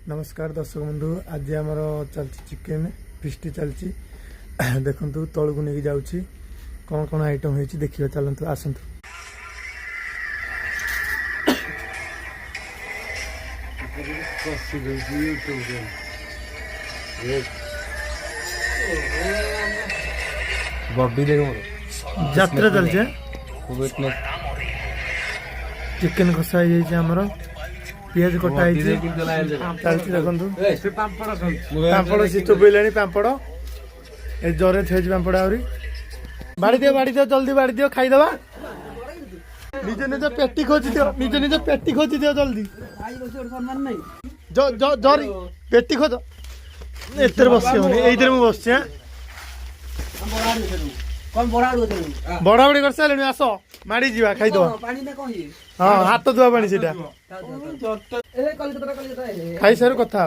नमस्कार दर्शक बंधु आज आमर चलती चिकेन फिस्ट चलती देखु तौल को लेकिन जाऊँगी कौन कौन आइटम हो देखिए चलतु आसतु यात्रा चलचे चिकेन कषा आमर पियाज कटा चलती देखु पापड़ सी चोपैला पापड़ ए जरे थे पापड़ आहरी बाड़ी दियो जल्दी बाड़ी दियो खाईदबा निज निज पेटी खोजी दियो निज निज पेटी खोजी दियो जल्दी जरी पेटी खोज एतर बस एइधर मु बस बड़ा बड़ी कर सारे आस माड़ी जीवा खाईदबा हाँ हाथ धुआ पानी से खाई सारू कथा